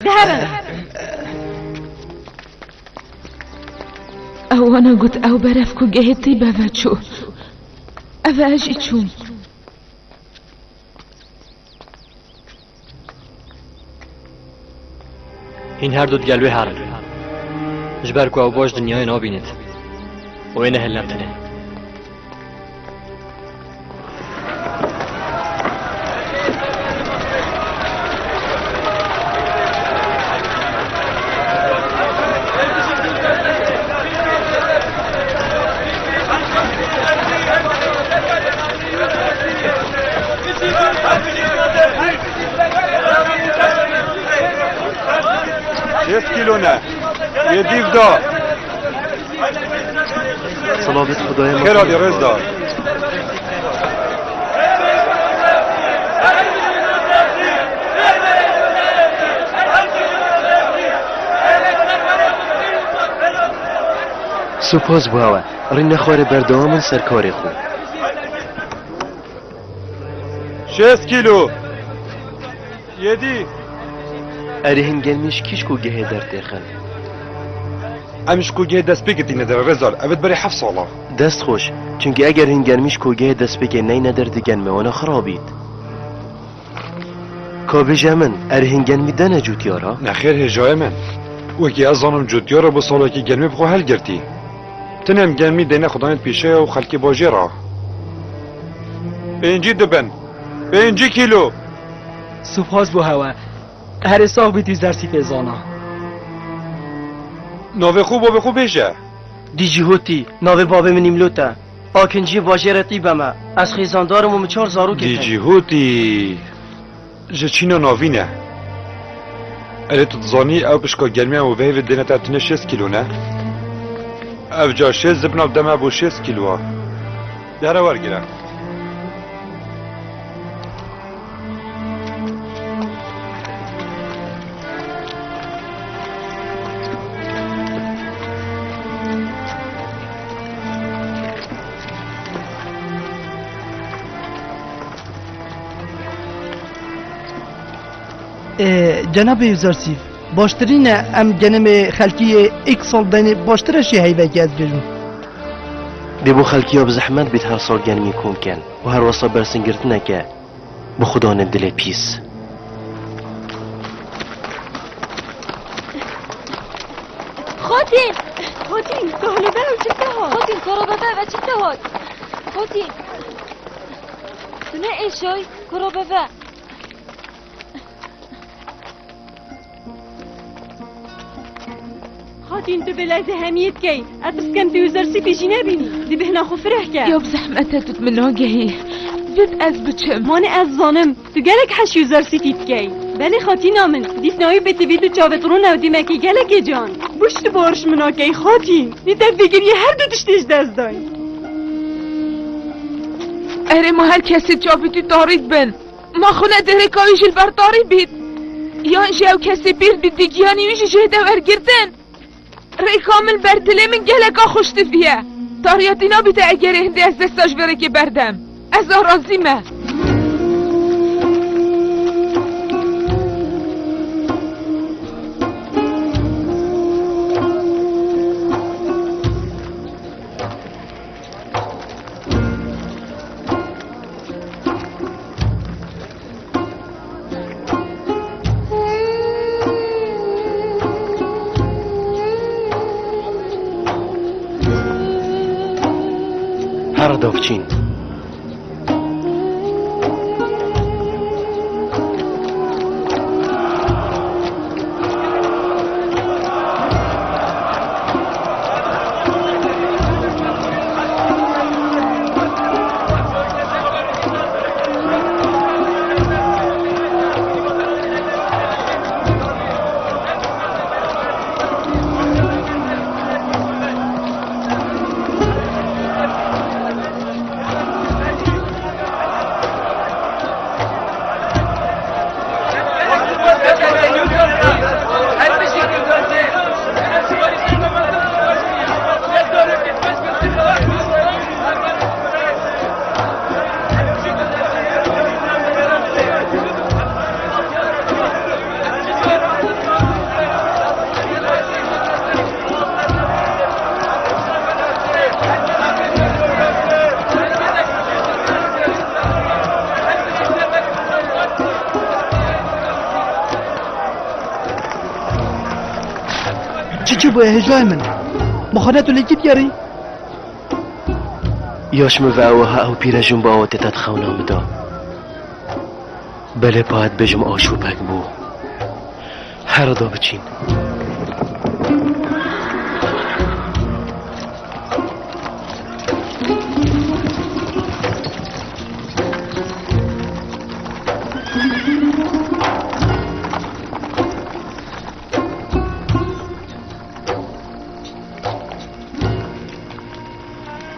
دهرن او انا قلت او برفكو جهتي بفتشو افاجي چون این هر دوت گلوی هرن جبر کو او باش دنیای نابینید و اینه هل نبتنه کیلونه یه دیو دا صلابت خدای خیر آبی رز دا سپاس بواوه رین خوار بردوامن سرکاری خو 6 کیلو یه دی اری هنگلمیش کیش کو گه در تیخن امش کو گه دست بگتی نداره رزال ابد بری 7 ساله دست خوش چونکه اگر هنگلمیش کو گه دست بگه نی ندر دیگن میوانه خرابید کابجه من اری هنگلمی دنه جوتیارا نخیر هجای من وکی از زانم جوتیارا با ساله که گلمی بخو هل گرتی تنم گلمی دینه خدایت پیشه و خلکی باجی را 5 دبن 5 کیلو سپاس بو هوا هر ساق بیتی زرسی فیزانا ناوه خوب بیشه دیجی هوتی ناوه بابه منیم لوتا آکنجی واجرتی بما از خیزاندارم و مچار زارو کتن دیجی هوتی جه چینا ناوینه اره تتزانی او بشکا گرمی و ویو دینه تاتنه 6 کیلو نه او جا 6 زبنا بدمه بو 6 کیلو داره ورگیره جناب یوزرسیف باشترین ام گنم خلکی ایک سال دنی باشترشی هیوه که از بجون دیبو خلکی ها بزحمت بیت هر سال گنمی کن کن و هر وصا برسنگرت نکه بخدا ندل پیس خاتين كهرباء وشفتها خاتين كهرباء وشفتها خاتين تنا ايشوي كهرباء خاتين تبلاز هاميت كي اتسكن تيوزرسي بيجي نبيني دي بهنا خفره كا يا بزحمتها تتمنى جهي زد از بچم ماني از ظانم تو گلک حش یوزرسی تیت کی بله خاتینا من دیفنایی به تیوی تو چاوترون او دیمکی گلک جان بشت بارش منا کی خاتین نیت فکر یه هر دو تشتیش دست دای اره ما هر کسی چاویتی تارید بن ما خونه دره کایش البرطاری بید یا انشاو کسی بیر بید دیگیانی ویش جهده ورگردن ری کامل بردله من گلکا خوشت فیه تاریاتینا بیده اگر هنده از دستاش بره که بردم از آرازیمه هر دافچین چی بو هجای من مخانه تو لیکی بیاری یاشم و اوها او پیرجون با آواتتت خونام دا بله باید بجم آشوبک بو هر دا بچین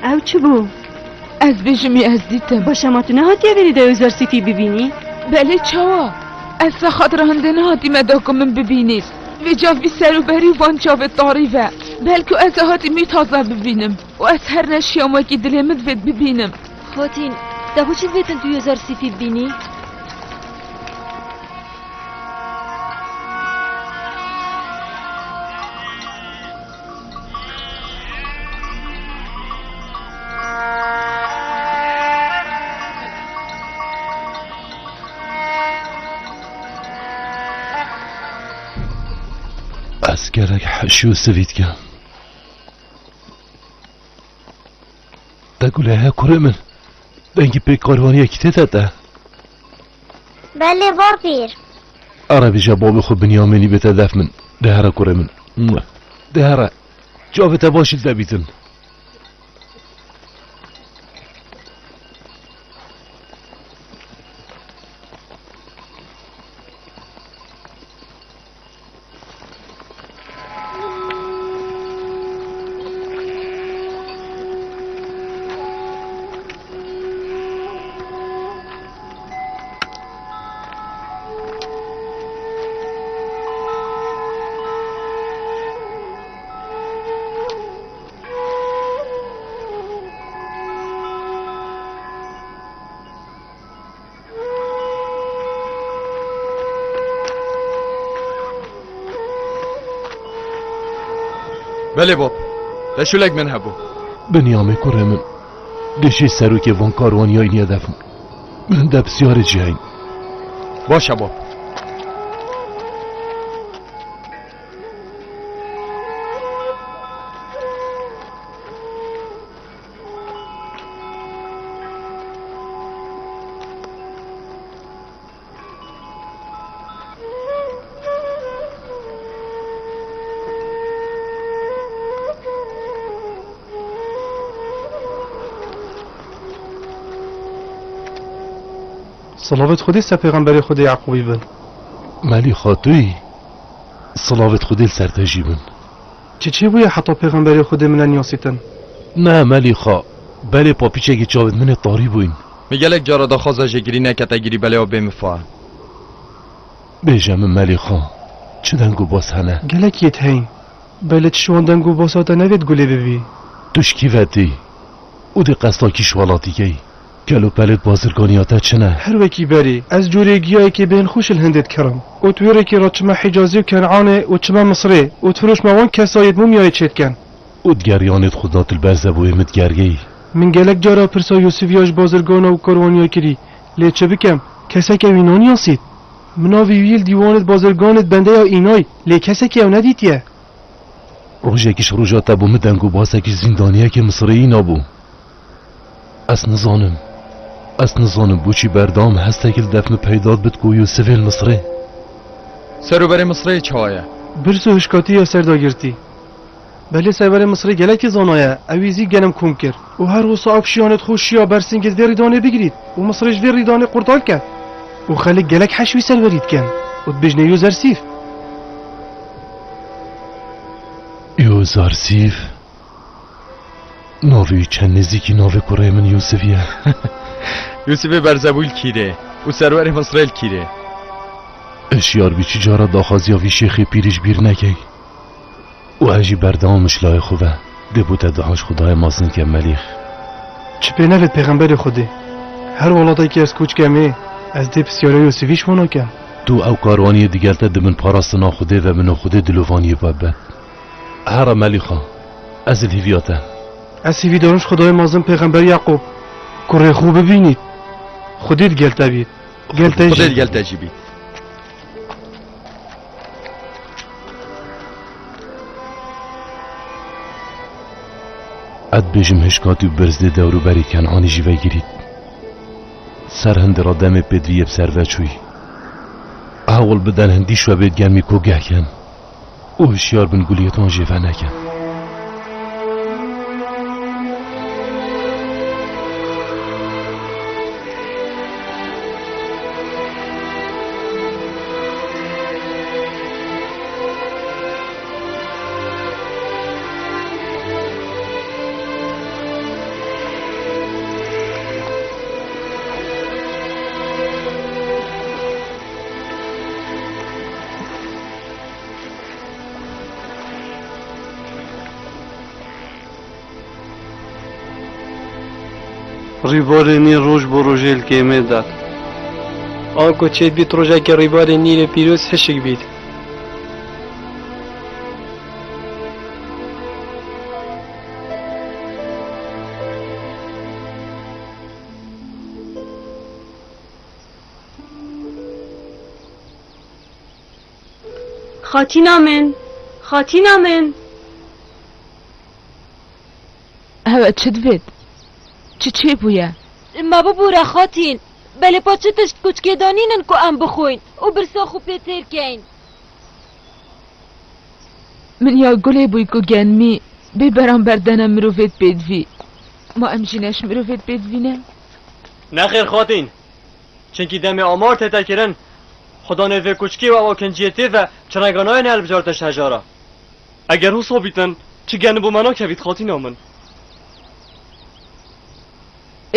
او چه بو؟ از بجمی از دیتم باشه ما تو نهاتی بری دا یوزارسیتی ببینی؟ بله چاوا از سخات رهنده نهاتی مداکم من ببینید و جاوی سروبری وان چاوه طاریفه بلکه از هاتی می تازه ببینم و از هر نشیام وکی دلمت وید ببینم خاتین دا بو چیز بیتن تو یوزارسیتی ببینی؟ اسكرك حشو سفيتك تقول لها كرمن دنگی به کاروانی کتتا بله بابیر عربی جباب خود بنیامینی به تدف من دهره کرمن دهره جابت باشید دبیتن بله باب دشولک من هبو بنیامین کرمن دشی سروک وان کاروانی های نیا دفن من ده بسیار جهین باشه باب صلوات خودی سه پیغمبر خود یعقوبی بن مالی خاطوی صلاوت خودی سرتجی بن چی بوی حتی پیغمبر خود من نیاسیتن نه مالی خا بله پاپیچه که چاوت من طاری بوین میگلک جارا دا خوازا جگیری نکتا گیری بله و بمفا بیجم مالی خا چه دنگو باس هنه گلک یت هین بله چشوان دنگو باساتا نوید گله ببی توش ودی او دی قصداکی شوالاتی گی کلو پلت بازرگانیاتا چنه هر وکی بری از جوری گیایی که بین خوش الهندت کرم و تویره که را چما حجازی و کنعانه و چما مصره و تروش موان کسایت مومیای چید کن او دگریانت خودات البرزه بوی مدگرگی من گلک جارا پرسا یوسفیاش بازرگانه و کاروانیا کری لی چه بکم کسک اوینانی آسید مناوی ویل دیوانت بازرگانت بنده یا اینای لی کسک او ندیتیه روژکیش روژاتا بو مدنگو باسکیش زندانیه که مصری نابو از نزانم بوچی بردام هسته که دفن پیداد بد یوسف المصری سروبر مصری چهایه برسو هشکاتی یا سرداگرتی بله سروبر مصری گلک زانایه اویزی گنم کم کرد و هر و صاحب شیانت خوشی یا برسینگت وی ریدانه بگیرید و مصریش وی ریدانه قرطال کرد و خلق گلک حشوی سرورید کن و بجنه یو زرسیف یو زرسیف ناوی چند نزیکی ناوی کره من یوسفیه یوسف برزبول کیره و سرور مصری کیره اشیار بیچی جارا داخازی آوی شیخی پیریش بیر نکی و هجی بردامش لای خوبه دبوت دهاش خدای مازن که ملیخ چه پینوید پیغمبر خوده هر ولادایی که از کوچ کمه از دی بسیاره یوسفیش منو کم تو او کاروانی دیگرته دمن پاراستنا خوده و منو خوده دلوانی بابد هر ملیخا از الهیویاته از سیوی دارمش خدای مازن پیغمبر یعقوب کره خوب ببینید خودید گلتا بید خودید گلتا جی بید اد بیجم هشکاتی و برزده دورو بری کنعانی جیوه گیرید سر هند را دم پدویه بسر وچوی اول بدن هندی شو بید گرمی کو گه کن او هشیار بن گولیتان جیوه نکن ریوارنی روش بو روژه الکیمه داد آنکو چید بیت روژه که ریوارنی پیروز هشک بید خاتی نامن هوا چه دوید؟ چه بویا؟ ما ببوره خاتین بله پا چه تشت کچکه دانینن که ام بخوین او برسا خوب پیتر کین من یا گله بوی که گنمی ببرم بردنم مروفت بدوی ما امجینش مروفت بدوی نه؟ نخیر خاتین چنکی دم آمار تیتا کرن خدا نوه کچکی و واکنجیتی و چرنگانای نل بجارتش هجارا اگر حسا بیتن چه گنه بو منا کوید خاتین آمن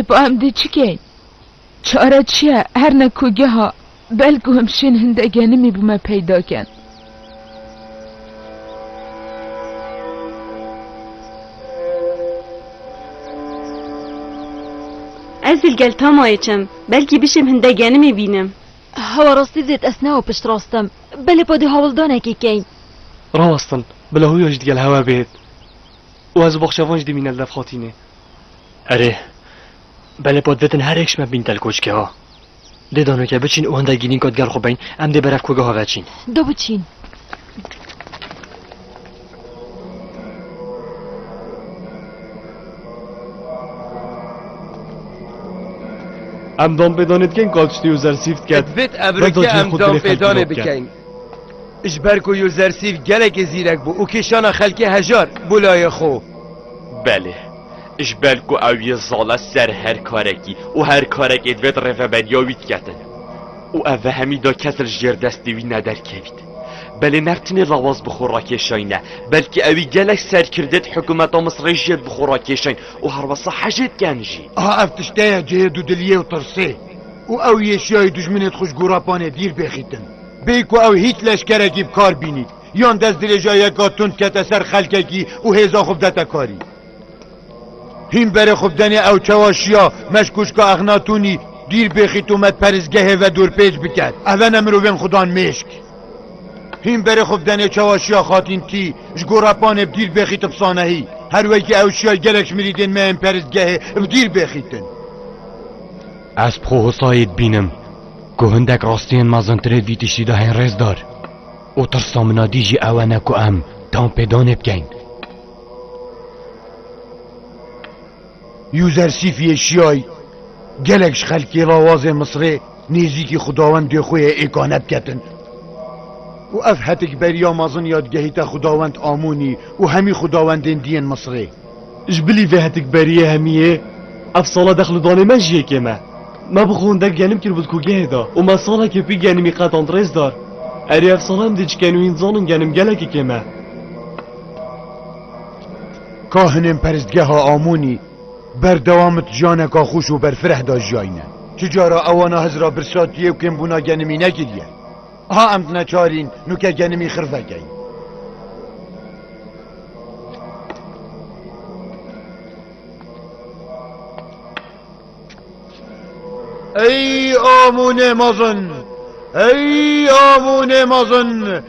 با هم ده چی که؟ چاره چیه؟ هر نکوگه ها بلکو همشین هندگه نمی بومه پیدا کن از الگل تامایچم بلکی بشم هندگه نمی بینم هوا راستی زیت اسنا و پشت راستم بله پا ده هاولدانه که کین راستن بلا هو يجد قال هوا بيت وهذا بخشوانج دي من الدف خاطينه اره بله پادوتن هر اکش من بین تل کوچکه ها ده دانو که بچین او هنده گینین کاد گر خوب بین ام ده برف کوگه ها وچین دو بچین ام دام بدانید که این کالچتی و زرسیفت کرد ادویت ابرو ام دام بدانه بکن اجبرکو یو زرسیف گلک زیرک بو او کشان خلکی هجار بولای خو بله اجبرکو اوی زاله سر هر کارکی و هر کارک ادویت رفه بدیاوید کردن و اوه همی دا کسر جیر دستیوی ندر کهید بله نفتنی لواز بخورا کشاینه بلکه اوی گلک سر کردت حکومت مصر جید بخورا کشاین و هر وصا حجید گنجی افتشتایا جهد و دلیه و ترسه و او یشیای دجمنت خوش گوراپانه دیر بخیتن بیکو او هیچ لشکرکی بکار بینید یان دست درجای گاتوند کت سر خلککی و هزا خوب دتا کاری هیم بره خوب دنی او چواشیا مشکوش که اغناتونی دیر بخیت اومد پرزگه و دور پیج بکد اول امرویم خدان مشک هیم بره خوب دنی چواشیا خاتین تی جگوراپانه بدیر بخیت بسانهی هر وی که اوشیا گلکش میریدن من پرزگه بدیر بخیتن از بخو حسایت بینم که هندک راستین مازنتره ویتشی ده هین رز دار او ترسامنا دیجی اوانه که ام تام پیدانه بگین یوزر سیفی شیای گلکش خلکی راواز مصره نیزی خداوند دیخوی اکانت کتن و اف هتک بریا مازن یادگهی تا خداوند آمونی و همی خداوند دین مصره جبلی في هتك بريه هميه اف صالة دخل داني ما جيه كما ما بخون دك جانم كير بدكو جهدا وما صالة كبي جانمي قطان دريز دار اري اف صالة مديش كانو ينزانن جانم جلكي كما کاهنم پرستگه ها آمونی بر دوامت جانکا خوش و بر فرح دا جاینه چجارا اوانا هزرا برساتیه و کم بونا گنمی نگیریه ها امد نچارین نو که گنمی خرفه گین ای آمون مازن ای آمون مازن